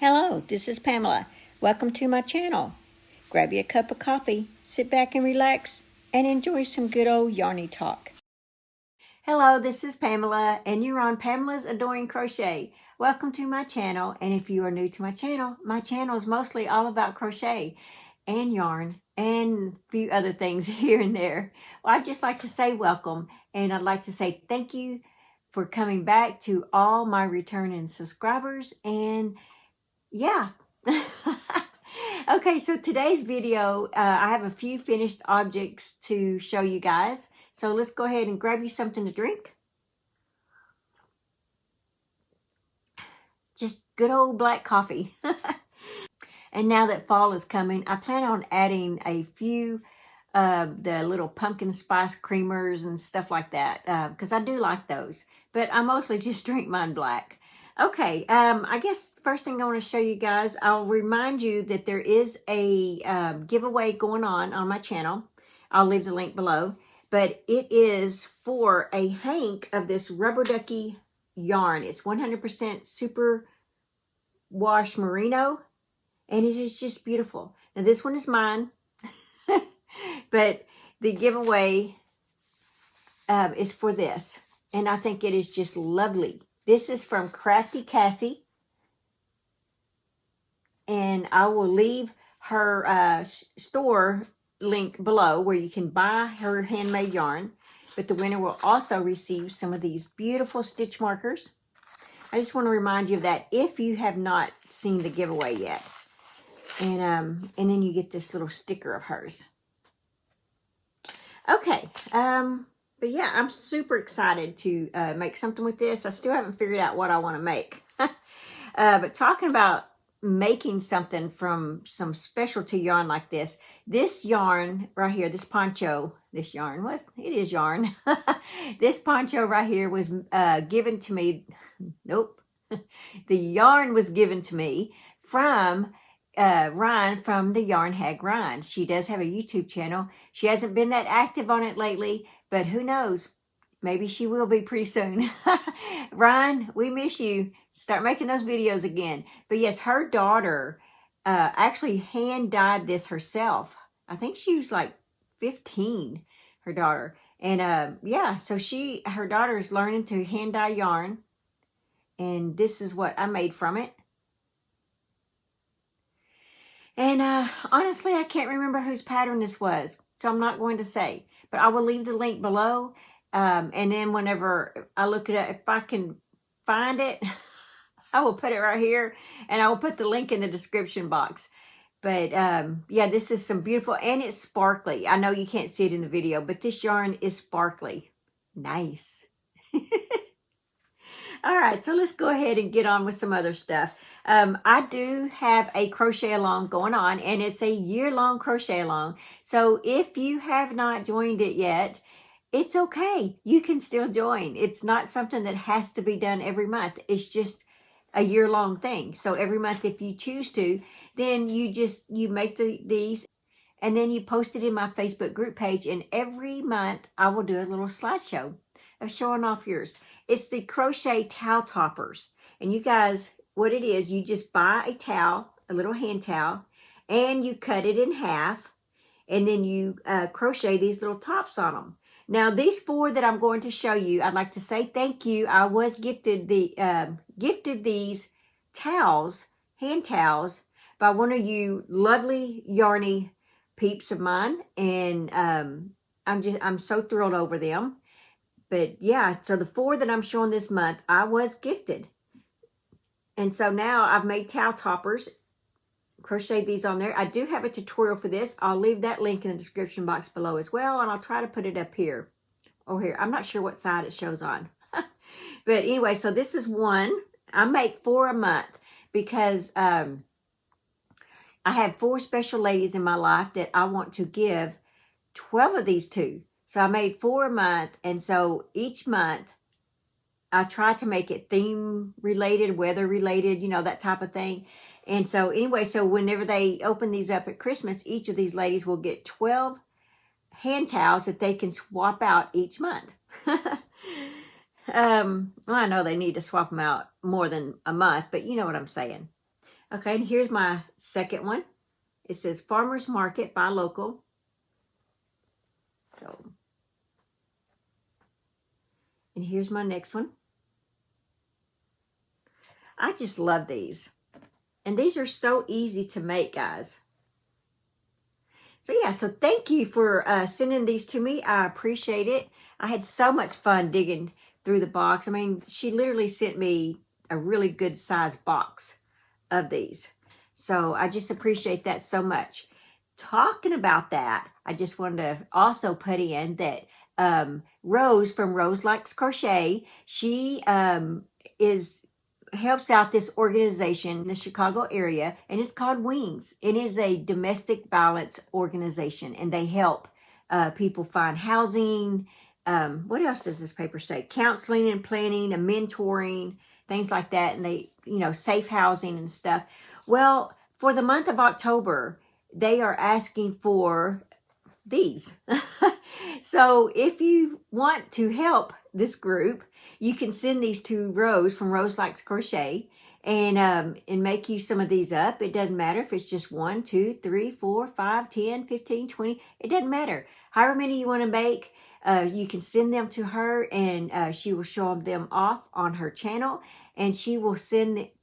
Hello, this is Pamela. Welcome to my channel. Grab you a cup of coffee, sit back and relax, and enjoy some good old yarny talk. Hello, this is Pamela, and you're on Pamela's Adoring Crochet. Welcome to my channel, and if you are new to my channel is mostly all about crochet and yarn and a few other things here and there. Well, I'd just like to say welcome, and I'd like to say thank you for coming back to all my returning subscribers, and yeah. Okay, so today's video, I have a few finished objects to show you guys. So let's go ahead and grab you something to drink. Just good old black coffee. And now that fall is coming, I plan on adding a few the little pumpkin spice creamers and stuff like that, because I do like those. But I mostly just drink mine black. Okay, I guess the first thing I want to show you guys, I'll remind you that there is a giveaway going on my channel. I'll leave the link below. But it is for a hank of this rubber ducky yarn. It's 100% super wash merino, and it is just beautiful. Now this one is mine, but the giveaway is for this, and I think it is just lovely. This is from Crafty Cassie, and I will leave her store link below where you can buy her handmade yarn. But the winner will also receive some of these beautiful stitch markers. I just want to remind you of that if you have not seen the giveaway yet. And then you get this little sticker of hers. Okay, but yeah, I'm super excited to make something with this. I still haven't figured out what I want to make. But talking about making something from some specialty yarn like this yarn right here, this poncho, this yarn, it is yarn. This poncho right here was given to me. Nope. The yarn was given to me from Ryan from the Yarn Hag Ryan. She does have a YouTube channel. She hasn't been that active on it lately, but who knows? Maybe she will be pretty soon. Ryan, we miss you. Start making those videos again. But yes, her daughter actually hand dyed this herself. I think she was like 15, her daughter. And yeah, so her daughter is learning to hand dye yarn. And this is what I made from it. And honestly, I can't remember whose pattern this was, so I'm not going to say. But I will leave the link below. And then whenever I look it up, if I can find it, I will put it right here. And I will put the link in the description box. But yeah, this is some beautiful, and it's sparkly. I know you can't see it in the video, but this yarn is sparkly. Nice. All right, so let's go ahead and get on with some other stuff. I do have a crochet along going on, and it's a year-long crochet along. So if you have not joined it yet, it's okay. You can still join. It's not something that has to be done every month. It's just a year-long thing. So every month, if you choose to, then you make these, and then you post it in my Facebook group page, and every month I will do a little slideshow of showing off yours. It's the crochet towel toppers. And you guys, what it is, you just buy a towel, a little hand towel, and you cut it in half, and then you crochet these little tops on them. Now, these 4 that I'm going to show you, I'd like to say thank you. I was gifted these towels, hand towels, by one of you lovely yarny peeps of mine, and I'm so thrilled over them. But yeah, so the 4 that I'm showing this month, I was gifted. And so now I've made towel toppers, crochet these on there. I do have a tutorial for this. I'll leave that link in the description box below as well, and I'll try to put it up here or here. I'm not sure what side it shows on. But anyway, so this is one. I make 4 a month because I have 4 special ladies in my life that I want to give 12 of these to. So I made 4 a month, and so each month I try to make it theme related, weather related, you know, that type of thing. And so anyway, so whenever they open these up at Christmas, each of these ladies will get 12 hand towels that they can swap out each month. Well, I know they need to swap them out more than a month, but you know what I'm saying. Okay, and here's my second one. It says Farmers Market, buy local. So, and here's my next one. I just love these. And these are so easy to make, guys. So yeah, so thank you for sending these to me. I appreciate it. I had so much fun digging through the box. I mean, she literally sent me a really good size box of these. So I just appreciate that so much. Talking about that, I just wanted to also put in that Rose from Rose Likes Crochet, she helps out this organization in the Chicago area, and it's called Wings. It is a domestic violence organization, and they help people find housing. What else does this paper say? Counseling and planning and mentoring, things like that, and they, safe housing and stuff. Well, for the month of October, they are asking for these. So if you want to help this group, you can send these to Rose from Rose Likes Crochet and make you some of these up. It doesn't matter if it's just 1, 2, 3, 4, 5, 10, 15, 20. It doesn't matter. However many you want to make, you can send them to her, and she will show them off on her channel, and she will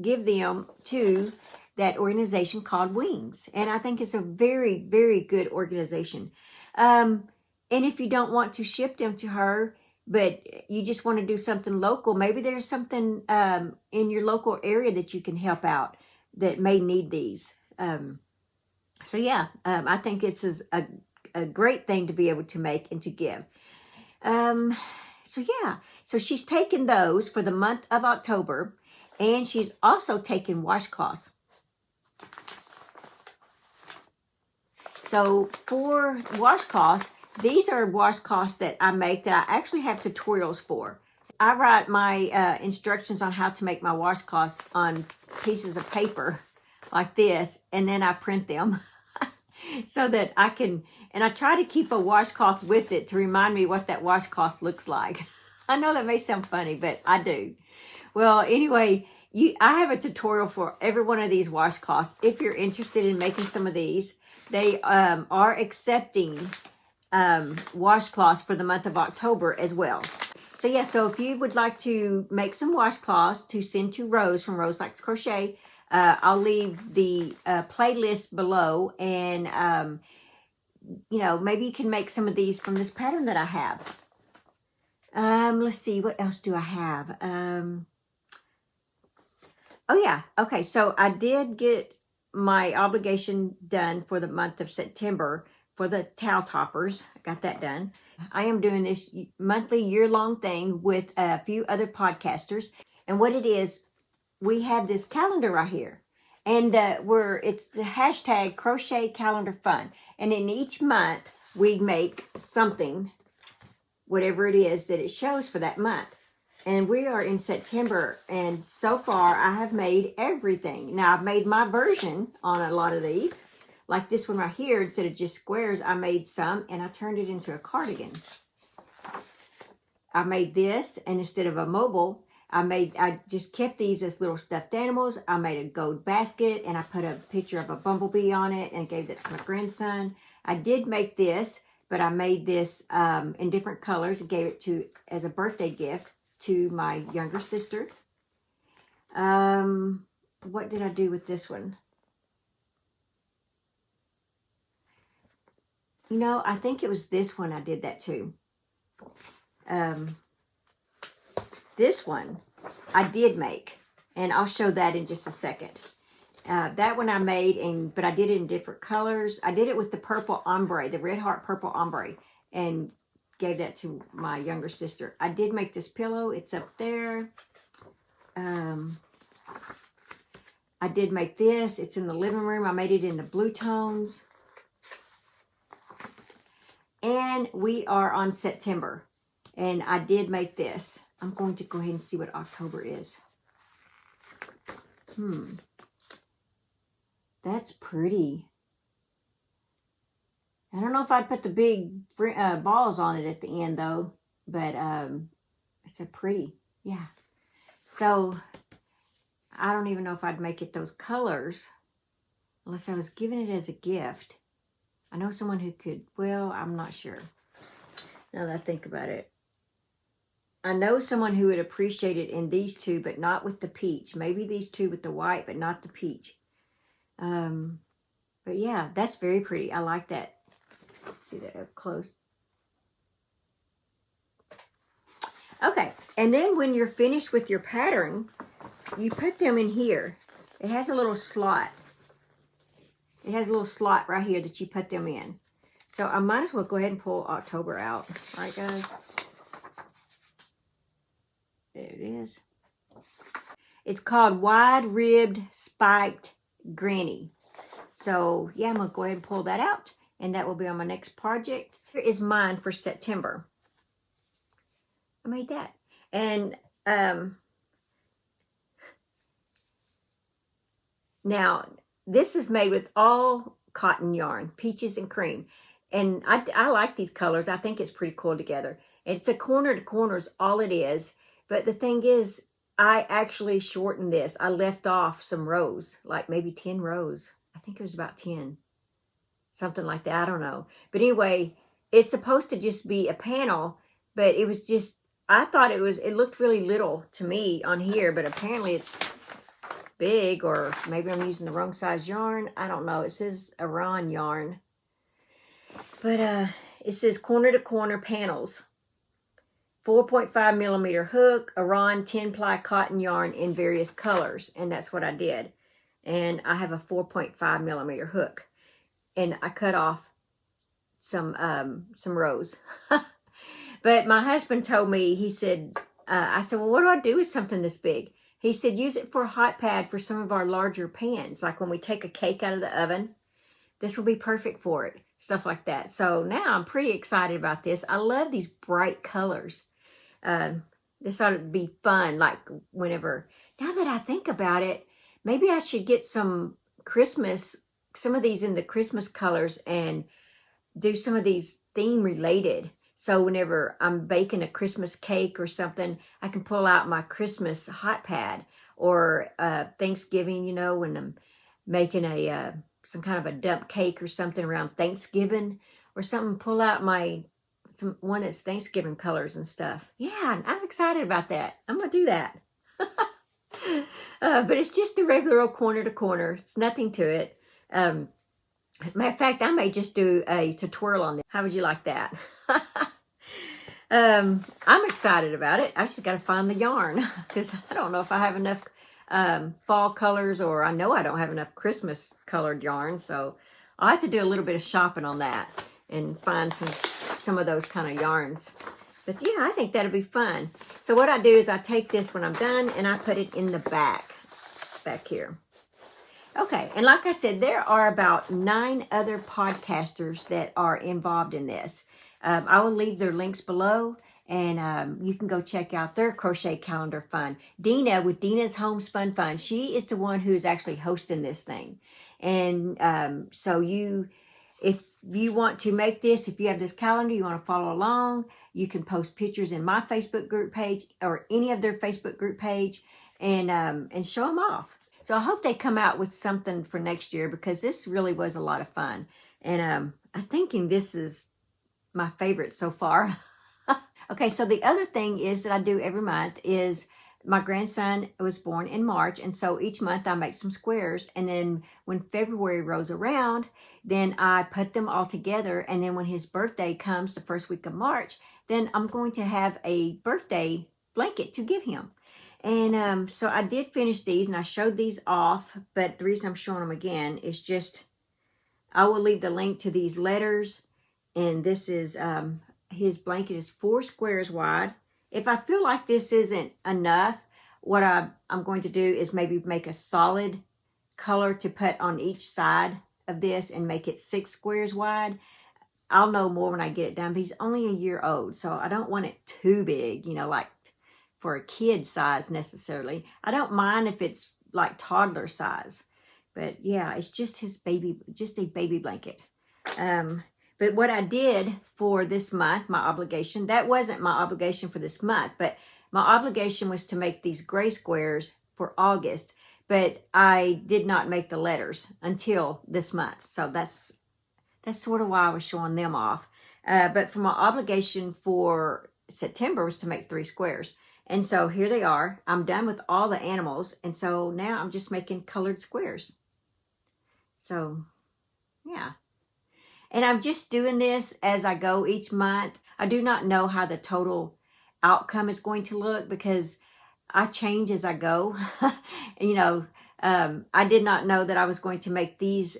give them to that organization called Wings. And I think it's a very, very good organization. And if you don't want to ship them to her, but you just want to do something local, maybe there's something in your local area that you can help out that may need these. So yeah, I think it's a great thing to be able to make and to give. So yeah, so she's taken those for the month of October, and she's also taken washcloths. So for washcloths, these are washcloths that I make that I actually have tutorials for. I write my instructions on how to make my washcloths on pieces of paper like this, and then I print them so that I can, and I try to keep a washcloth with it to remind me what that washcloth looks like. I know that may sound funny, but I do. Well, anyway, I have a tutorial for every one of these washcloths. If you're interested in making some of these, they are accepting washcloths for the month of October as well. So yeah, so if you would like to make some washcloths to send to Rose from Rose Likes Crochet, I'll leave the playlist below, and maybe you can make some of these from this pattern that I have. Let's see, what else do I have? Oh yeah, okay, so I did get my obligation done for the month of September for the towel toppers. I got that done. I am doing this monthly year-long thing with a few other podcasters. And what it is, we have this calendar right here. And it's the hashtag Crochet Calendar Fun. And in each month, we make something, whatever it is that it shows for that month. And we are in September, and so far I have made everything. Now I've made my version on a lot of these. Like this one right here, instead of just squares, I made some and I turned it into a cardigan. I made this, and instead of a mobile, I just kept these as little stuffed animals. I made a gold basket, and I put a picture of a bumblebee on it and gave that to my grandson. I did make this, but I made this in different colors and gave it as a birthday gift to my younger sister. What did I do with this one? I think it was this one I did that too. This one I did make, and I'll show that in just a second. That one I made, but I did it in different colors. I did it with the purple ombre, the Red Heart purple ombre, and gave that to my younger sister. I did make this pillow. It's up there. I did make this. It's in the living room. I made it in the blue tones. And we are on September. And I did make this. I'm going to go ahead and see what October is. That's pretty. I don't know if I'd put the big balls on it at the end though, but it's a pretty, yeah. So I don't even know if I'd make it those colors unless I was giving it as a gift. I know someone who could, well, I'm not sure. Now that I think about it. I know someone who would appreciate it in these two, but not with the peach. Maybe these two with the white, but not the peach. But yeah, that's very pretty. I like that. See that up close. Okay, and then when you're finished with your pattern, you put them in here. It has a little slot. It has a little slot right here that you put them in. So I might as well go ahead and pull October out. All right, guys? There it is. It's called Wide-Ribbed Spiked Granny. So, yeah, I'm going to go ahead and pull that out. And that will be on my next project. Here is mine for September. I made that. And now, this is made with all cotton yarn, peaches and cream. And I like these colors. I think it's pretty cool together. It's a corner to corner is all it is. But the thing is, I actually shortened this. I left off some rows, like maybe 10 rows. I think it was about 10. Something like that. I don't know. But anyway, it's supposed to just be a panel. But it was just, I thought it looked really little to me on here. But apparently it's big, or maybe I'm using the wrong size yarn. I don't know. It says Iran yarn. But it says corner to corner panels. 4.5 millimeter hook, Iran 10 ply cotton yarn in various colors. And that's what I did. And I have a 4.5 millimeter hook. And I cut off some rows. But my husband told me, he said, I said, well, what do I do with something this big? He said, use it for a hot pad for some of our larger pans. Like when we take a cake out of the oven, this will be perfect for it. Stuff like that. So now I'm pretty excited about this. I love these bright colors. This ought to be fun. Like whenever, now that I think about it, maybe I should get some of these in the Christmas colors and do some of these theme related. So whenever I'm baking a Christmas cake or something, I can pull out my Christmas hot pad, or Thanksgiving, you know, when I'm making some kind of a dump cake or something around Thanksgiving or something, pull out one that's Thanksgiving colors and stuff. Yeah, I'm excited about that. I'm going to do that. But it's just a regular old corner to corner. It's nothing to it. Matter of fact, I may just do a tutorial on this. How would you like that? I'm excited about it. I just got to find the yarn because I don't know if I have enough fall colors, or I know I don't have enough Christmas colored yarn. So I'll have to do a little bit of shopping on that and find some of those kind of yarns. But yeah, I think that'll be fun. So what I do is I take this when I'm done and I put it in the back here. Okay, and like I said, there are about 9 other podcasters that are involved in this. I will leave their links below, and you can go check out their crochet calendar fun. Dina with Dina's Homespun Fun, she is the one who's actually hosting this thing. And so if you want to make this, if you have this calendar, you want to follow along, you can post pictures in my Facebook group page or any of their Facebook group page, and show them off. So I hope they come out with something for next year, because this really was a lot of fun. And I'm thinking this is my favorite so far. Okay, so the other thing is that I do every month is my grandson was born in March. And so each month I make some squares. And then when February rolls around, then I put them all together. And then when his birthday comes, the first week of March, then I'm going to have a birthday blanket to give him. And so I did finish these, and I showed these off, but the reason I'm showing them again is just, I will leave the link to these letters, and this is, his blanket is 4 squares wide. If I feel like this isn't enough, what I'm going to do is maybe make a solid color to put on each side of this and make it 6 squares wide. I'll know more when I get it done, but he's only a year old, so I don't want it too big, you know, like for a kid size necessarily. I don't mind if it's like toddler size, but yeah, it's just just a baby blanket. But what I did for this month, my obligation, that wasn't my obligation for this month, but my obligation was to make these gray squares for August. but I did not make the letters until this month. So that's sort of why I was showing them off. But for my obligation for September was to make 3 squares. And so here they are. I'm done with all the animals. And so now I'm just making colored squares. So, yeah. And I'm just doing this as I go each month. I do not know how the total outcome is going to look because I change as I go. You know, I did not know that I was going to make these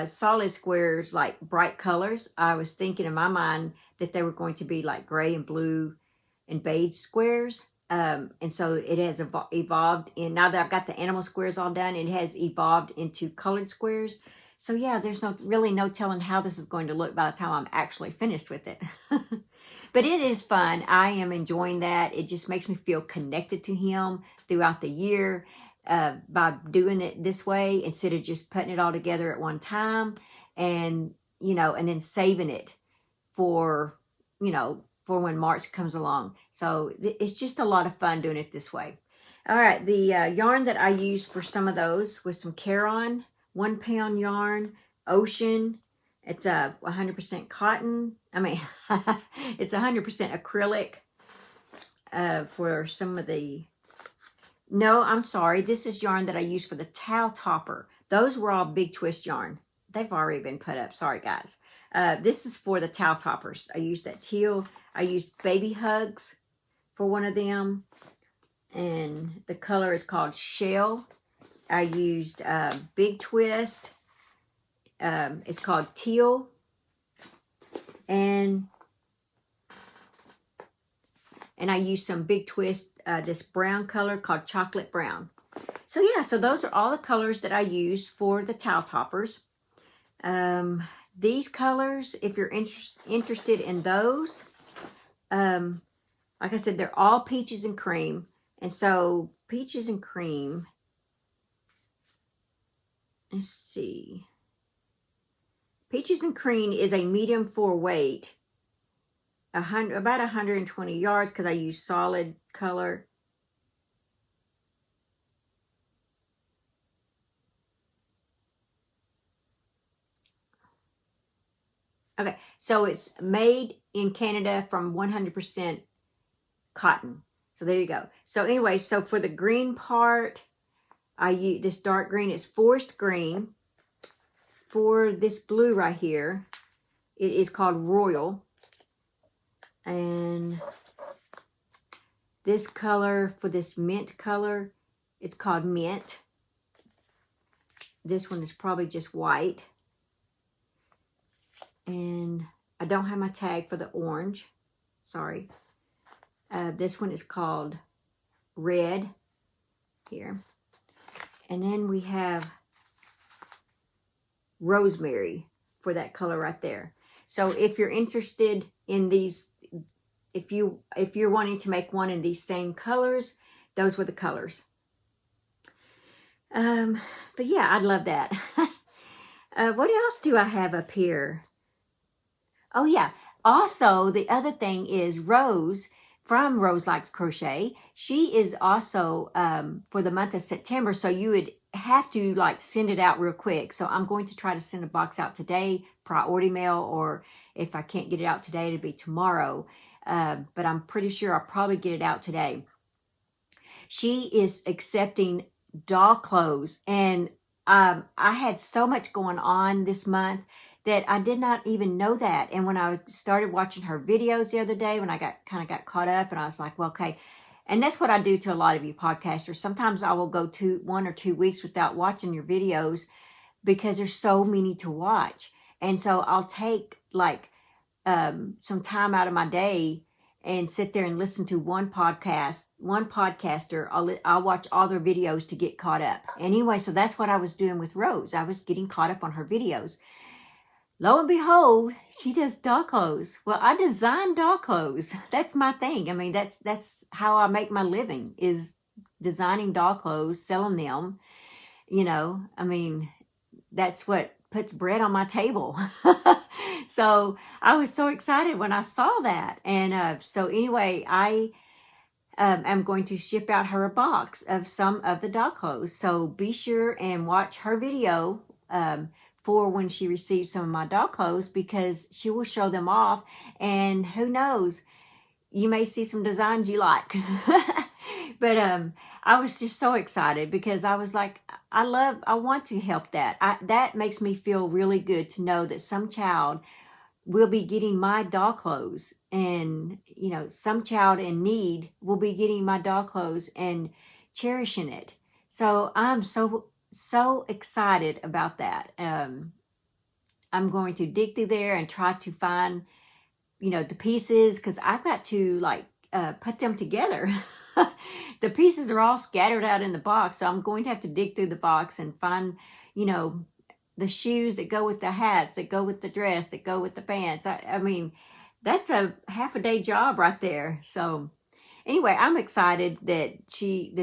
solid squares like bright colors. I was thinking in my mind that they were going to be like gray and blue and beige squares. And so it has evolved in, now that I've got the animal squares all done, it has evolved into colored squares. So yeah, there's really no telling how this is going to look by the time I'm actually finished with it. But it is fun. I am enjoying that. It just makes me feel connected to him throughout the year by doing it this way instead of just putting it all together at one time and, you know, and then saving it for, you know, for when March comes along. So it's just a lot of fun doing it this way. All right, the yarn that I used for some of those was some Caron 1 pound yarn, Ocean. It's 100% cotton. I mean, it's 100% acrylic for some of the, no, I'm sorry. This is yarn that I used for the towel topper. Those were all big twist yarn. They've already been put up. Sorry, guys. This is for the towel toppers. I used that teal. I used Baby Hugs for one of them. And the color is called Shell. I used Big Twist. It's called Teal. And I used some Big Twist, this brown color called Chocolate Brown. So yeah, so those are all the colors that I used for the towel toppers. These colors, if you're interested in those, like I said, they're all peaches and cream. And so peaches and cream, let's see. Peaches and cream is a medium 4 weight, about 120 yards because I use solid color. Okay, so it's made in Canada from 100% cotton. So there you go. So anyway, so for the green part, I use this dark green. It's forest green. For this blue right here, it is called Royal. And this color, for this mint color, it's called Mint. This one is probably just white. And I don't have my tag for the orange. Sorry. This one is called Red. Here. And then we have Rosemary for that color right there. So if you're interested in these, if you're wanting to make one in these same colors, those were the colors. But yeah, I'd love that. What else do I have up here? Oh yeah. Also, the other thing is Rose from Rose Likes Crochet. She is also for the month of September. So you would have to like send it out real quick. So I'm going to try to send a box out today, priority mail, or if I can't get it out today, it'll be tomorrow. But I'm pretty sure I'll probably get it out today. She is accepting doll clothes. And I had so much going on this month that I did not even know that. And when I started watching her videos the other day, when I kind of got caught up, and I was like, well, okay. And that's what I do to a lot of you podcasters. Sometimes I will go 1 or 2 weeks without watching your videos because there's so many to watch. And so I'll take like some time out of my day and sit there and listen to one podcaster. I'll watch all their videos to get caught up. Anyway, so that's what I was doing with Rose. I was getting caught up on her videos. Lo and behold, she does doll clothes. Well, I design doll clothes. That's my thing. I mean, that's how I make my living, is designing doll clothes, selling them. You know, I mean, that's what puts bread on my table. So I was so excited when I saw that. And so anyway, I'm going to ship out her a box of some of the dog clothes. So be sure and watch her video for when she receives some of my dog clothes, because she will show them off. And who knows, you may see some designs you like. But I was just so excited because I was like, I want to help that. That makes me feel really good to know that some child will be getting my doll clothes, and you know, some child in need will be getting my doll clothes and cherishing it. So I'm so excited about that. I'm going to dig through there and try to find, you know, the pieces, because I've got to like put them together. The pieces are all scattered out in the box, so I'm going to have to dig through the box and find, you know, the shoes that go with the hats, that go with the dress, that go with the pants. I mean, that's a half a day job right there. So anyway, I'm excited that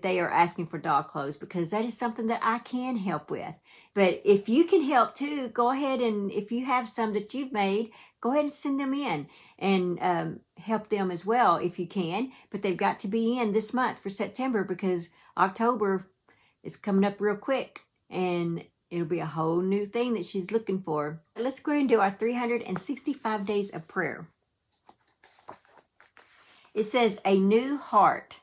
they are asking for dog clothes, because that is something that I can help with. But if you can help too, go ahead, and if you have some that you've made, go ahead and send them in and help them as well if you can. But they've got to be in this month for September, because October is coming up real quick, and it'll be a whole new thing that she's looking for. Let's go ahead and do our 365 days of prayer. It says, a new heart.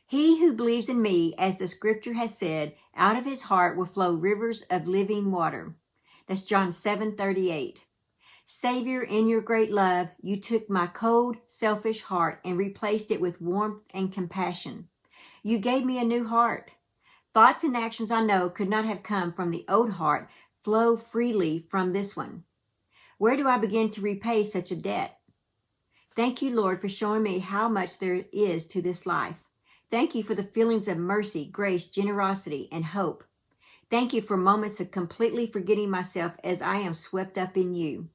He who believes in me, as the scripture has said, out of his heart will flow rivers of living water. That's John 7:38. Savior, in your great love, you took my cold, selfish heart and replaced it with warmth and compassion. You gave me a new heart. Thoughts and actions I know could not have come from the old heart flow freely from this one. Where do I begin to repay such a debt? Thank you, Lord, for showing me how much there is to this life. Thank you for the feelings of mercy, grace, generosity, and hope. Thank you for moments of completely forgetting myself as I am swept up in you.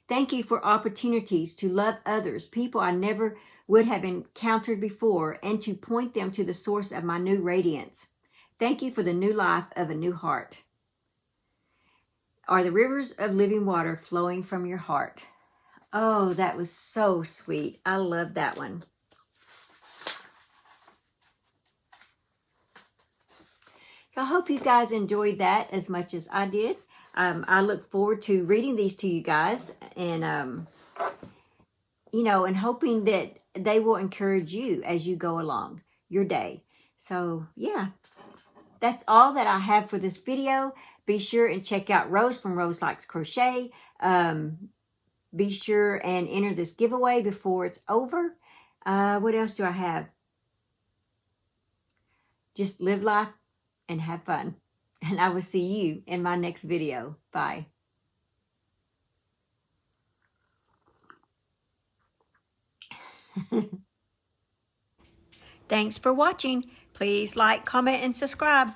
Thank you for opportunities to love others, people I never would have encountered before, and to point them to the source of my new radiance. Thank you for the new life of a new heart. Are the rivers of living water flowing from your heart? Oh, that was so sweet. I love that one. So I hope you guys enjoyed that as much as I did. I look forward to reading these to you guys, and you know, and hoping that they will encourage you as you go along your day. So yeah, that's all that I have for this video. Be sure and check out Rose from Rose Likes Crochet. Be sure and enter this giveaway before it's over. What else do I have? Just live life and have fun. And I will see you in my next video. Bye. Thanks for watching. Please like, comment, and subscribe.